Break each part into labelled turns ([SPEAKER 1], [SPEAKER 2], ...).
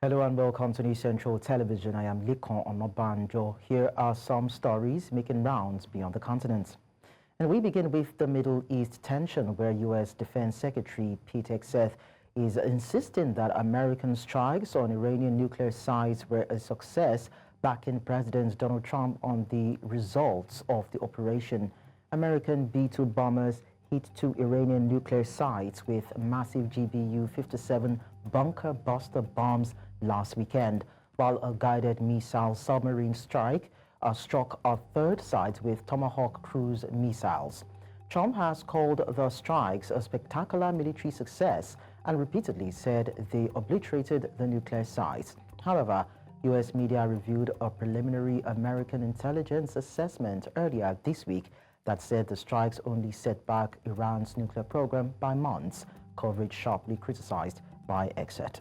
[SPEAKER 1] Hello and welcome to News Central Television. I am Likon Onobanjo. Here are some stories making rounds beyond the continent. And we begin with the Middle East tension, where U.S. Defense Secretary Pete Hegseth is insisting that American strikes on Iranian nuclear sites were a success, backing President Donald Trump on the results of the operation. American B-2 bombers hit two Iranian nuclear sites with massive GBU-57 bunker buster bombs last weekend, while a guided missile submarine strike struck a third site with Tomahawk cruise missiles. Trump has called the strikes a spectacular military success and repeatedly said they obliterated the nuclear sites. However, U.S. media reviewed a preliminary American intelligence assessment earlier this week that said the strikes only set back Iran's nuclear program by months, coverage sharply criticized by Hegseth.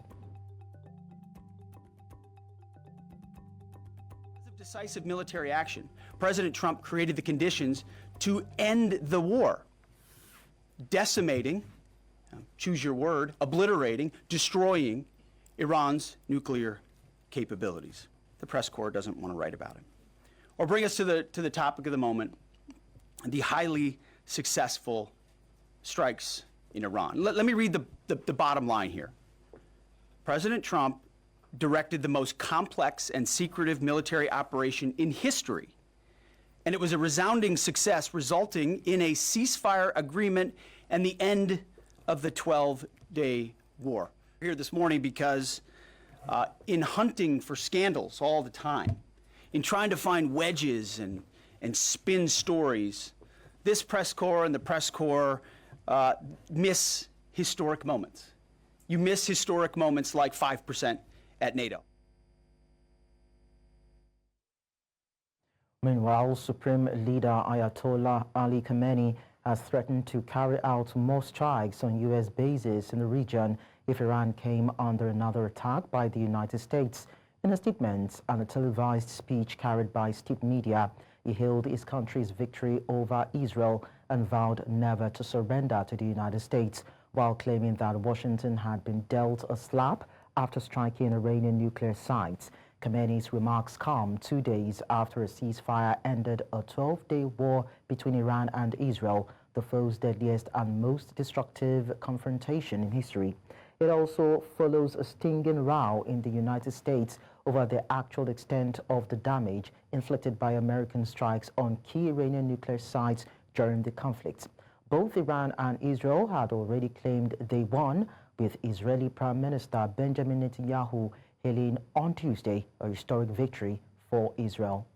[SPEAKER 2] Decisive military action, President Trump created the conditions to end the war, decimating, choose your word, obliterating, destroying Iran's nuclear capabilities. The press corps doesn't want to write about it. Or bring us to the topic of the moment, the highly successful strikes in Iran. Let me read the bottom line here. President Trump directed the most complex and secretive military operation in history, and it was a resounding success, resulting in a ceasefire agreement and the end of the 12-day war. We're here this morning because in hunting for scandals all the time, in trying to find wedges and spin stories, this press corps and the press corps miss historic moments. You miss historic moments like 5% at NATO.
[SPEAKER 1] Meanwhile, Supreme Leader Ayatollah Ali Khamenei has threatened to carry out more strikes on U.S. bases in the region if Iran came under another attack by the United States. In a statement and a televised speech carried by state media, he hailed his country's victory over Israel and vowed never to surrender to the United States, while claiming that Washington had been dealt a slap after striking Iranian nuclear sites. Khamenei's remarks come 2 days after a ceasefire ended a 12-day war between Iran and Israel, the foe's deadliest and most destructive confrontation in history. It also follows a stinging row in the United States over the actual extent of the damage inflicted by American strikes on key Iranian nuclear sites during the conflict. Both Iran and Israel had already claimed they won, with Israeli Prime Minister Benjamin Netanyahu hailing on Tuesday a historic victory for Israel.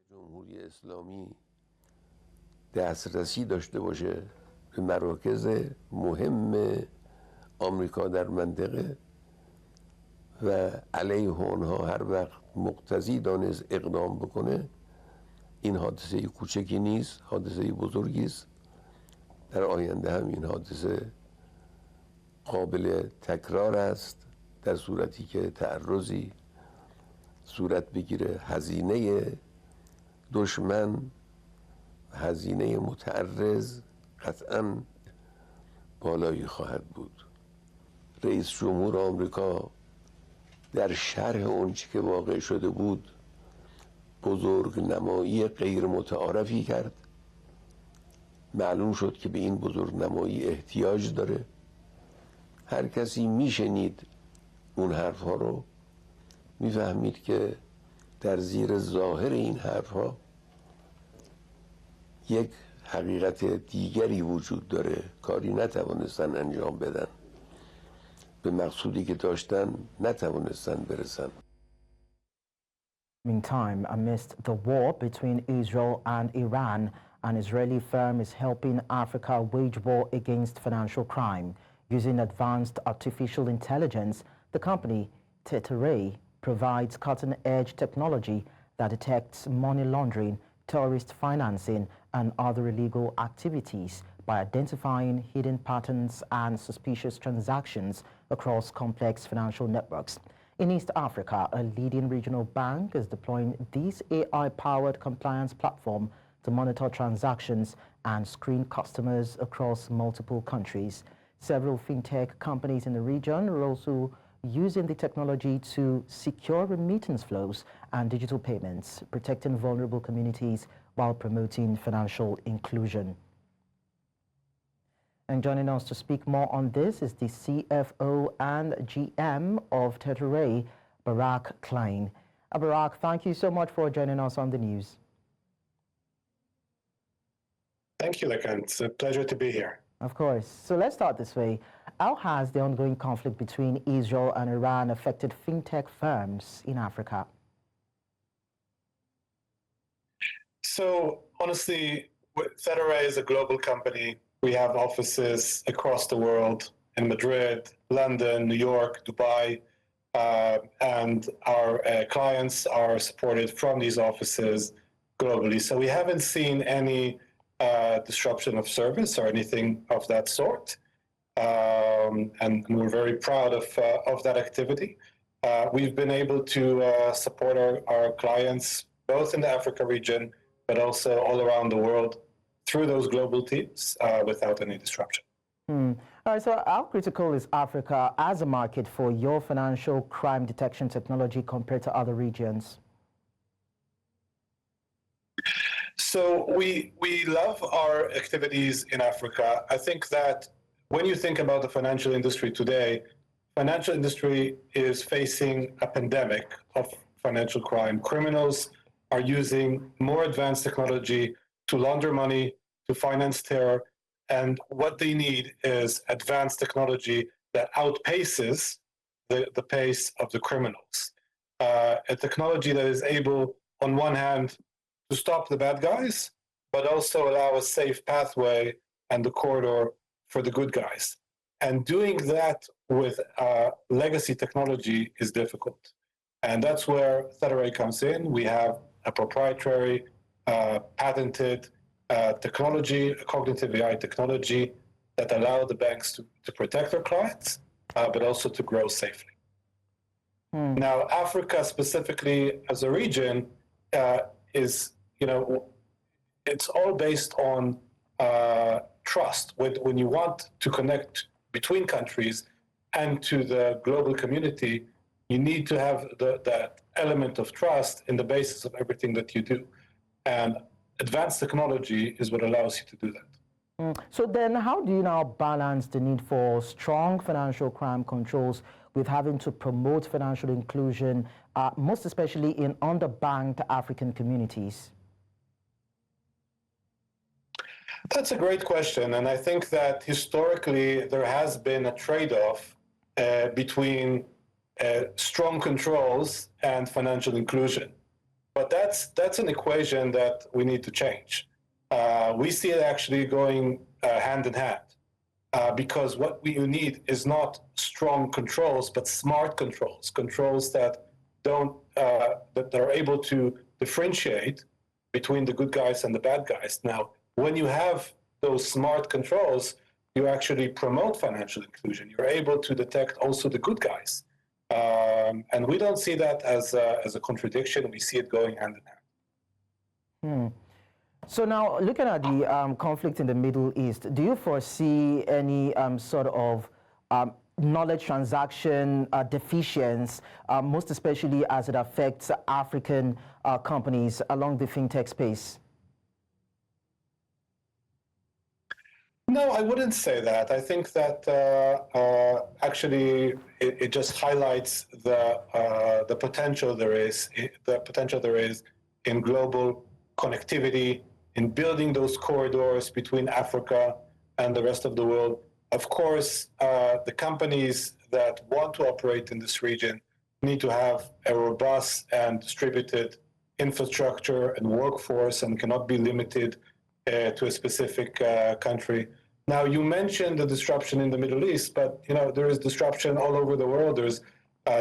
[SPEAKER 3] جمهوری اسلامی دسترسی داشته باشه به مراکز مهم آمریکا در منطقه و علیه آنها هر وقت مقتضی دانست اقدام بکنه، این حادثه کوچکی نیست، حادثه بزرگی است. در آینده هم این حادثه قابل تکرار است در صورتی که تعرضی صورت بگیره. هزینه دشمن، هزینه متعرض قطعاً بالایی خواهد بود. رئیس جمهور آمریکا در شرح اونچه که واقع شده بود بزرگ نمایی غیر متعارفی کرد. معلوم شد که به این بزرگ نمایی احتیاج داره. هر کسی میشنید اون حرف ها رو، میفهمید که در زیر ظاهر این حرف ها یک حقیقت دیگری وجود داره. کاری نتوانستن انجام بدن، به مقصودی که داشتن نتوانستن برسن.
[SPEAKER 1] Meantime, amidst the war between Israel and Iran, an Israeli firm is helping Africa wage war against financial crime. Using advanced artificial intelligence, the company, Teteray, provides cutting-edge technology that detects money laundering, terrorist financing, and other illegal activities by identifying hidden patterns and suspicious transactions across complex financial networks. In East Africa, a leading regional bank is deploying this AI-powered compliance platform to monitor transactions and screen customers across multiple countries. Several fintech companies in the region will also using the technology to secure remittance flows and digital payments, protecting vulnerable communities while promoting financial inclusion. And joining us to speak more on this is the CFO and GM of Tetraray, Barak Klein. Barak, thank you so much for joining us on the news.
[SPEAKER 4] Thank you, Lakan. It's a pleasure to be here.
[SPEAKER 1] Of course. So let's start this way. How has the ongoing conflict between Israel and Iran affected fintech firms in Africa?
[SPEAKER 4] So honestly, Tetraray is a global company. We have offices across the world in Madrid, London, New York, Dubai, and our clients are supported from these offices globally. So we haven't seen any disruption of service or anything of that sort. And we're very proud of that activity. We've been able to support our clients both in the Africa region, but also all around the world through those global teams without any disruption.
[SPEAKER 1] All right, so how critical is Africa as a market for your financial crime detection technology compared to other regions?
[SPEAKER 4] So we love our activities in Africa. I think that when you think about the financial industry today, financial industry is facing a pandemic of financial crime. Criminals are using more advanced technology to launder money, to finance terror, and what they need is advanced technology that outpaces the pace of the criminals. A technology that is able, on one hand, to stop the bad guys, but also allow a safe pathway and the corridor for the good guys. And doing that with legacy technology is difficult. And that's where Tetraray comes in. We have a proprietary, patented technology, a cognitive AI technology that allow the banks to protect their clients, but also to grow safely. Now, Africa specifically as a region is, it's all based on trust. When you want to connect between countries and to the global community, you need to have that element of trust in the basis of everything that you do. And advanced technology is what allows you to do that.
[SPEAKER 1] So then how do you now balance the need for strong financial crime controls with having to promote financial inclusion, most especially in underbanked African communities?
[SPEAKER 4] That's a great question. And I think that historically there has been a trade-off between strong controls and financial inclusion. But that's an equation that we need to change. We see it actually going hand in hand because what you need is not strong controls, but smart controls, controls that that are able to differentiate between the good guys and the bad guys. Now, when you have those smart controls, you actually promote financial inclusion. You're able to detect also the good guys. And we don't see that as a contradiction. We see it going hand in hand.
[SPEAKER 1] So now, looking at the conflict in the Middle East, do you foresee any sort of knowledge transaction deficiency, most especially as it affects African companies along the fintech space?
[SPEAKER 4] No, I wouldn't say that. I think that actually it just highlights the potential there is, in global connectivity, in building those corridors between Africa and the rest of the world. Of course, the companies that want to operate in this region need to have a robust and distributed infrastructure and workforce and cannot be limited to a specific country. Now, you mentioned the disruption in the Middle East, but there is disruption all over the world. There's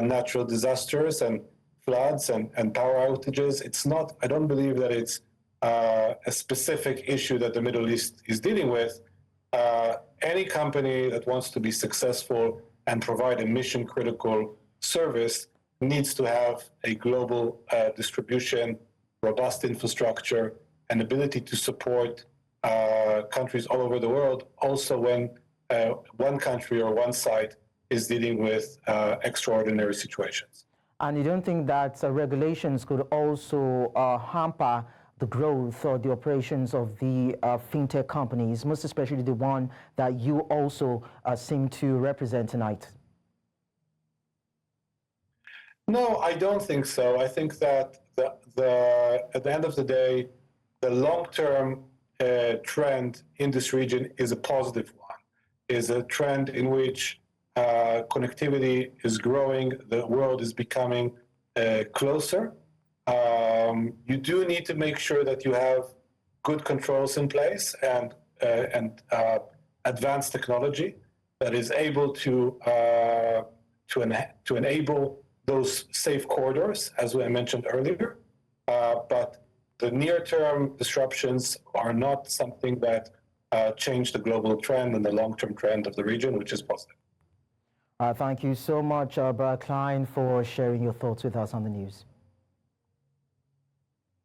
[SPEAKER 4] natural disasters and floods and power outages. It's not, I don't believe that it's a specific issue that the Middle East is dealing with. Any company that wants to be successful and provide a mission-critical service needs to have a global distribution, robust infrastructure, and ability to support countries all over the world. Also, when one country or one site is dealing with extraordinary situations.
[SPEAKER 1] And you don't think that regulations could also hamper the growth or the operations of the fintech companies, most especially the one that you also seem to represent tonight?
[SPEAKER 4] No, I don't think so. I think that at the end of the day, the long-term trend in this region is a positive one, is a trend in which connectivity is growing, the world is becoming closer. You do need to make sure that you have good controls in place and advanced technology that is able to enable those safe corridors, as I mentioned earlier. But the near-term disruptions are not something that change the global trend and the long-term trend of the region, which is positive.
[SPEAKER 1] Thank you so much, Brad Klein, for sharing your thoughts with us on the news.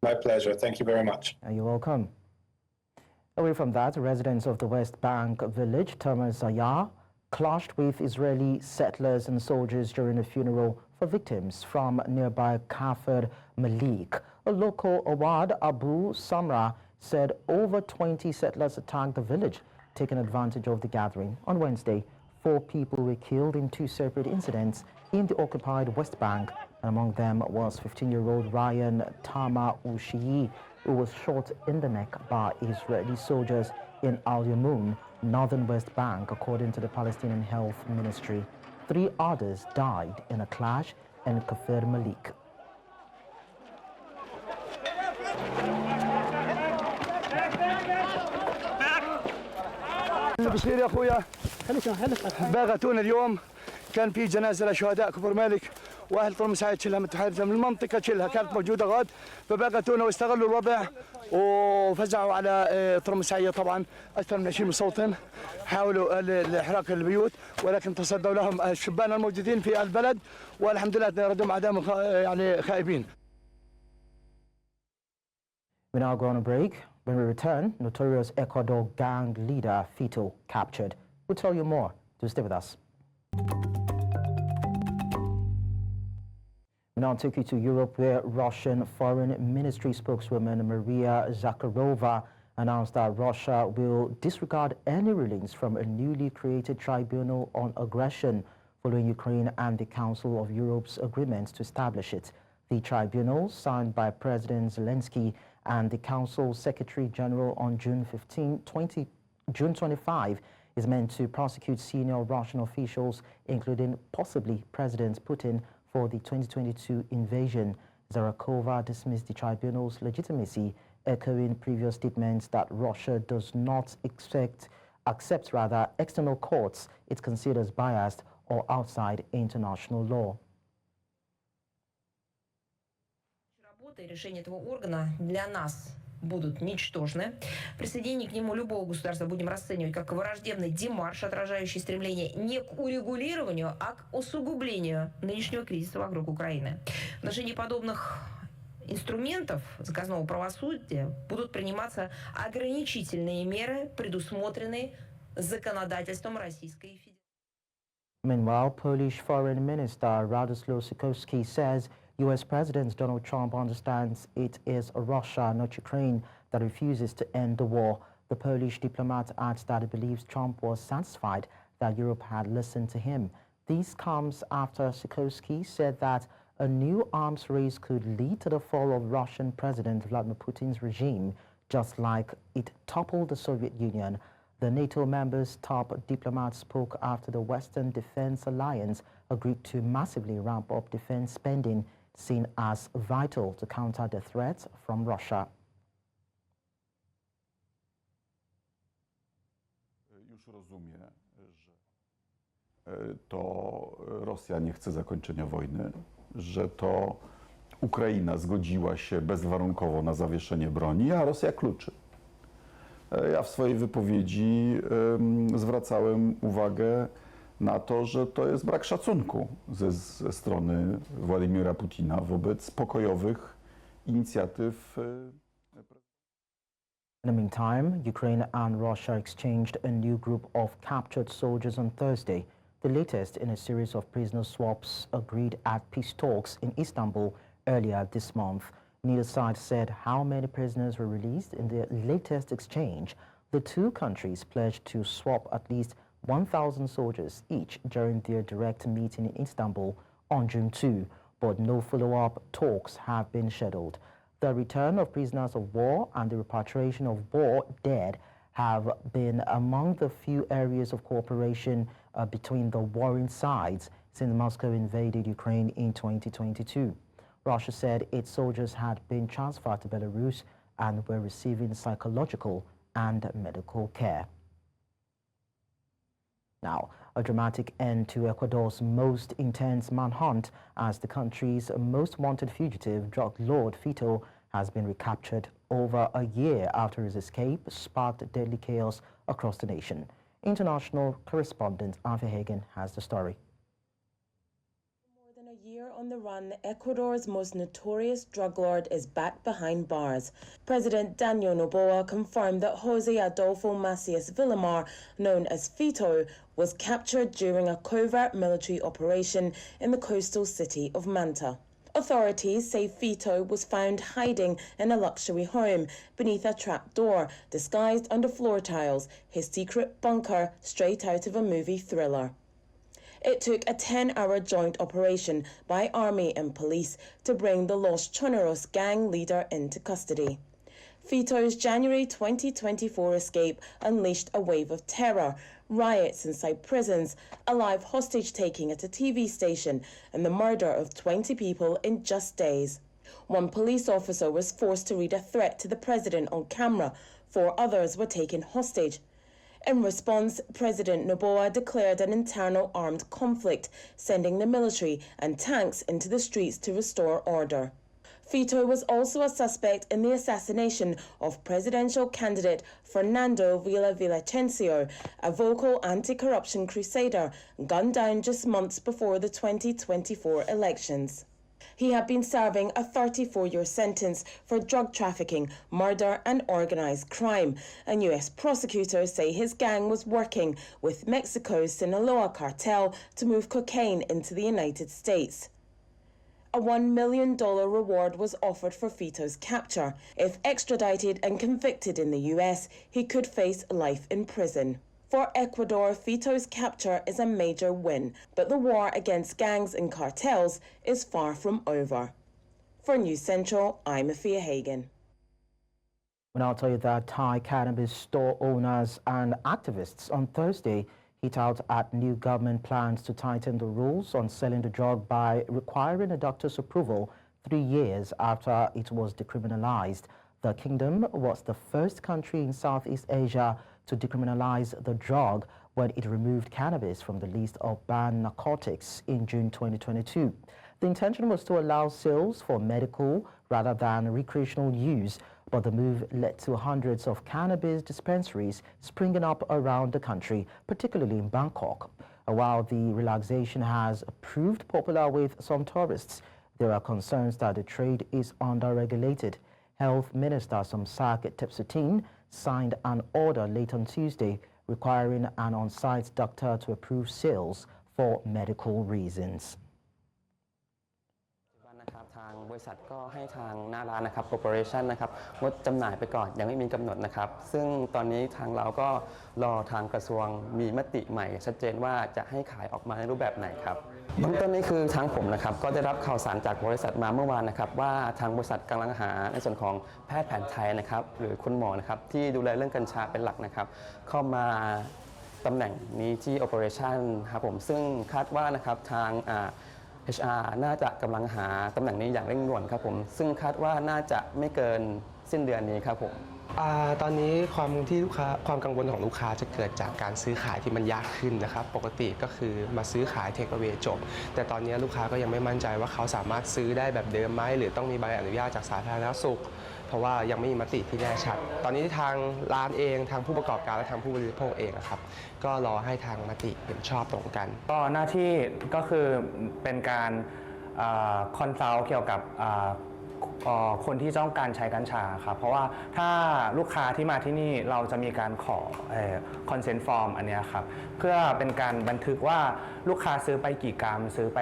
[SPEAKER 4] My pleasure. Thank you very much.
[SPEAKER 1] You're welcome. Away from that, residents of the West Bank village, Termazaya, clashed with Israeli settlers and soldiers during a funeral for victims from nearby Kafir Malik. A local Awad Abu Samra said over 20 settlers attacked the village, taking advantage of the gathering. On Wednesday, 4 people were killed in 2 separate incidents in the occupied West Bank, and among them was 15-year-old Ryan Tama Ushiyi, who was shot in the neck by Israeli soldiers in Al Yamoun, northern West Bank, according to the Palestinian Health Ministry. 3 others died in a clash in Kafir Malik.
[SPEAKER 5] بخير يا اخويا باغتونا اليوم كان في جنازه لشهداء كفر مالك واهل طرمسعيد شلها متحرزه من المنطقه شلها كانت موجوده غاد فباغتونا واستغلوا الوضع وفزعوا على طرمسعيه طبعا اكثر من 20 صوتا حاولوا احراق البيوت ولكن تصدوا لهم الشبان الموجودين في البلد والحمد لله ردوا عدم يعني خائبين.
[SPEAKER 1] We now go on a break. When we return, notorious Ecuador gang leader Fito captured. We'll tell you more. Do stay with us. We now take you to Europe, where Russian Foreign Ministry spokeswoman Maria Zakharova announced that Russia will disregard any rulings from a newly created tribunal on aggression following Ukraine and the Council of Europe's agreement to establish it. The tribunal, signed by President Zelensky and the Council Secretary General on June 25, is meant to prosecute senior Russian officials, including possibly President Putin, for the 2022 invasion. Zakharova dismissed the tribunal's legitimacy, echoing previous statements that Russia does not accept external courts it considers biased or outside international law.
[SPEAKER 6] И решения этого органа для нас будут ничтожны. Присоединение к нему любого государства будем расценивать как враждебный демарш, отражающий стремление не к урегулированию, а к усугублению нынешнего кризиса вокруг Украины. В отношении подобных инструментов заказного правосудия будут приниматься ограничительные меры, предусмотренные законодательством Российской Федерации.
[SPEAKER 1] Meanwhile, Polish Foreign Minister Radosław Sikorski says U.S. President Donald Trump understands it is Russia, not Ukraine, that refuses to end the war. The Polish diplomat adds that he believes Trump was satisfied that Europe had listened to him. This comes after Sikorski said that a new arms race could lead to the fall of Russian President Vladimir Putin's regime, just like it toppled the Soviet Union. The NATO members' top diplomat spoke after the Western Defense Alliance agreed to massively ramp up defense spending, seen as vital to counter the threats from Russia.
[SPEAKER 7] Już rozumie, że to Rosja nie chce zakończenia wojny, że to Ukraina zgodziła się bezwarunkowo na zawieszenie broni, a Rosja kluczy. Ja w swojej wypowiedzi zwracałem uwagę na to, że to jest brak szacunku ze strony Władimira Putina wobec pokojowych inicjatyw.
[SPEAKER 1] In the meantime, Ukraine and Russia exchanged a new group of captured soldiers on Thursday. the latest in a series of prisoner swaps agreed at peace talks in Istanbul earlier this month. Neither side said how many prisoners were released in the latest exchange. The two countries pledged to swap at least 1,000 soldiers each during their direct meeting in Istanbul on June 2, but no follow-up talks have been scheduled. The return of prisoners of war and the repatriation of war dead have been among the few areas of cooperation between the warring sides since Moscow invaded Ukraine in 2022. Russia said its soldiers had been transferred to Belarus and were receiving psychological and medical care. Now, a dramatic end to Ecuador's most intense manhunt as the country's most wanted fugitive, drug lord Fito, has been recaptured over a year after his escape sparked deadly chaos across the nation. International correspondent Afi Hagen has the story.
[SPEAKER 8] More than a year on the run, Ecuador's most notorious drug lord is back behind bars. President Daniel Noboa confirmed that Jose Adolfo Macias Villamar, known as Fito, was captured during a covert military operation in the coastal city of Manta. Authorities say Fito was found hiding in a luxury home beneath a trapdoor, disguised under floor tiles, his secret bunker straight out of a movie thriller. It took a 10-hour joint operation by army and police to bring the Los Choneros gang leader into custody. Fito's January 2024 escape unleashed a wave of terror, riots inside prisons, a live hostage-taking at a TV station, and the murder of 20 people in just days. One police officer was forced to read a threat to the president on camera. 4 others were taken hostage. In response, President Noboa declared an internal armed conflict, sending the military and tanks into the streets to restore order. Fito was also a suspect in the assassination of presidential candidate Fernando Villavicencio, a vocal anti-corruption crusader gunned down just months before the 2024 elections. He had been serving a 34-year sentence for drug trafficking, murder and organised crime, and US prosecutors say his gang was working with Mexico's Sinaloa cartel to move cocaine into the United States. A $1 million reward was offered for Fito's capture. If extradited and convicted in the US, he could face life in prison. For Ecuador, Fito's capture is a major win, but the war against gangs and cartels is far from over. For News Central, I'm Afia Hagen.
[SPEAKER 1] Well, I'll tell you that Thai cannabis store owners and activists on Thursday hit out at new government plans to tighten the rules on selling the drug by requiring a doctor's approval 3 years after it was decriminalized. The kingdom was the first country in Southeast Asia to decriminalize the drug when it removed cannabis from the list of banned narcotics in June 2022. The intention was to allow sales for medical rather than recreational use, but the move led to hundreds of cannabis dispensaries springing up around the country, particularly in Bangkok. While the relaxation has proved popular with some tourists, there are concerns that the trade is under-regulated. Health Minister Somsak Tepsutin signed an order late on Tuesday requiring an on-site doctor to approve sales for medical reasons.
[SPEAKER 9] ทางบริษัทก็ให้ทางหน้าร้านนะครับ Corporation นะครับงดจำหน่ายไปก่อนยังไม่มีกำหนดนะครับซึ่งตอนนี้ทางเราก็รอทางกระทรวงมีมติใหม่ชัดเจนว่าจะให้ขายออกมาในรูปแบบไหนครับเบื้องต้นนี้คือทางผมนะครับก็ได้รับข่าวสารจากบริษัทมาเมื่อวานนะครับว่าทางบริษัทกำลังหาในส่วนของแพทย์แผนไทยนะครับหรือคุณหมอนะครับที่ดูแลเรื่องกัญชาเป็นหลักนะครับเข้ามาตำแหน่งนี้ที่ Operation ครับผมซึ่งคาดว่านะครับทางHR น่าจะกำลังหาตำแหน่งนี้อย่างเร่งด่วนครับผมซึ่งคาดว่าน่าจะไม่เกินสิ้นเดือนนี้ครับผม
[SPEAKER 10] ตอนนี้ความกังวลของลูกค้าจะเกิดจากการซื้อขายที่มันยากขึ้นนะครับปกติก็คือมาซื้อขายเทคเอาเวจบแต่ตอนนี้ลูกค้าก็ยังไม่มั่นใจว่าเขาสามารถซื้อได้แบบเดิมไหมหรือต้องมีใบอนุญาตจากสาธารณสุขเพราะว่ายังไม่มีมติที่แน่ชัดตอนนี้ทางร้านเองทางผู้ประกอบการและทางผู้บริโภคเองครับก็รอให้ทางมติเห็นชอบตรงกัน
[SPEAKER 11] ก็หน้าที่ก็คือเป็นการคอนซัลท์เกี่ยวกับ คนที่ต้องการใช้กัญชาครับเพราะว่าถ้าลูกค้าที่มาที่นี่เราจะมีการขอconsent form อันเนี้ยครับเพื่อเป็นการบันทึกว่าลูกค้าซื้อไปกี่กรัมซื้อไป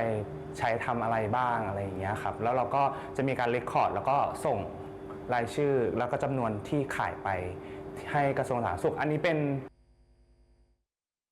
[SPEAKER 11] ใช้ทำอะไรบ้างอะไรอย่างเงี้ยครับแล้วเราก็จะมีการเรคคอร์ดแล้วก็ส่งรายชื่อแล้วก็จำนวนที่ขายไปให้กระทรวงสาธารณสุขอันนี้เป็น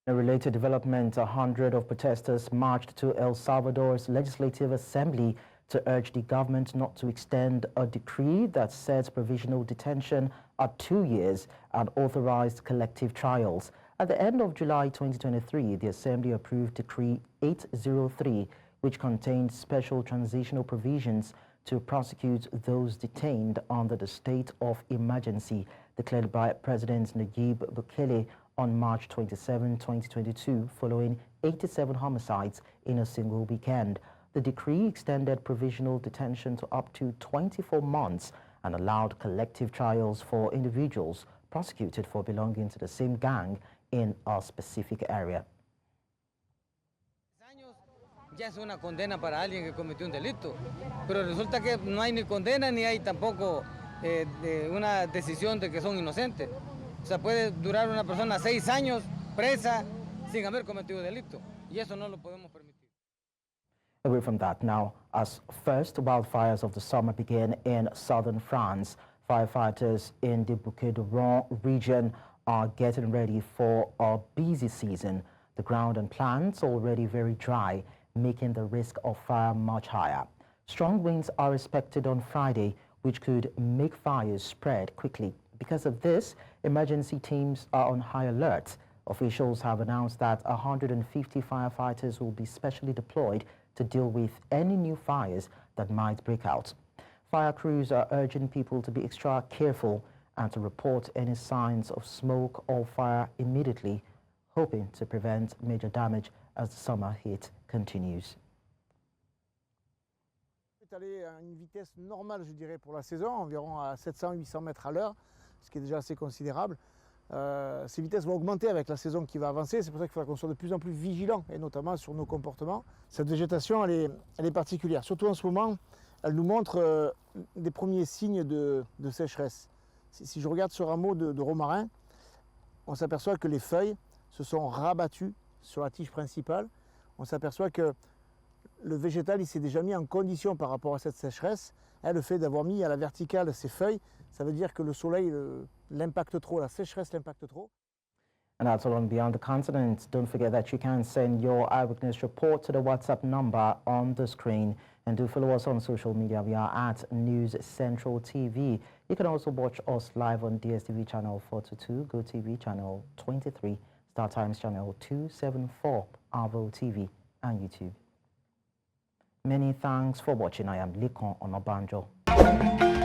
[SPEAKER 1] In a related development, 100 of protesters marched to El Salvador's Legislative Assembly to urge the government not to extend a decree that sets provisional detention at 2 years and authorized collective trials. At the end of July 2023, the Assembly approved Decree 803, which contained special transitional provisions to prosecute those detained under the state of emergency declared by President Nayib Bukele on March 27, 2022, following 87 homicides in a single weekend. The decree extended provisional detention to up to 24 months and allowed collective trials for individuals prosecuted for belonging to the same gang in a specific area.
[SPEAKER 12] Ya es una condena para alguien que cometió un delito, pero resulta que no hay ni condena ni hay tampoco una decisión de que son inocentes. O sea, puede durar una persona 6 años presa sin haber cometido delito, y eso no lo podemos permitir.
[SPEAKER 1] Away from that now, as first wildfires of the summer begin in southern France, firefighters in the Bouquet de Rhône region are getting ready for a busy season. The ground and plants already very dry, making the risk of fire much higher. Strong winds are expected on Friday, which could make fires spread quickly. Because of this, emergency teams are on high alert. Officials have announced that 150 firefighters will be specially deployed to deal with any new fires that might break out. Fire crews are urging people to be extra careful and to report any signs of smoke or fire immediately, hoping to prevent major damage as the summer heat continues.
[SPEAKER 13] On est allé à une vitesse normale, je dirais, pour la saison, environ à 700-800 mètres à l'heure, ce qui est déjà assez considérable. Ces vitesses vont augmenter avec la saison qui va avancer, c'est pour ça qu'il faudra qu'on soit de plus en plus vigilant, et notamment sur nos comportements. Cette végétation, elle est particulière, surtout en ce moment, elle nous montre des premiers signes de sécheresse. Si je regarde ce rameau de romarin, on s'aperçoit que les feuilles se sont rabattues sur la tige principale. On s'aperçoit que le végétal s'est déjà mis en condition par rapport à cette sécheresse. Le fait d'avoir mis à la verticale ces feuilles, ça veut dire que le soleil l'impacte trop, la sécheresse l'impacte trop.
[SPEAKER 1] And that's all on Beyond the Continent. Don't forget that you can send your eyewitness report to the WhatsApp number on the screen. And do follow us on social media. We are at News Central TV. You can also watch us live on DSTV channel 422, GoTV channel 23, Star Times channel 274, Arvo TV, and YouTube. Many thanks for watching. I am Likon Onobanjo.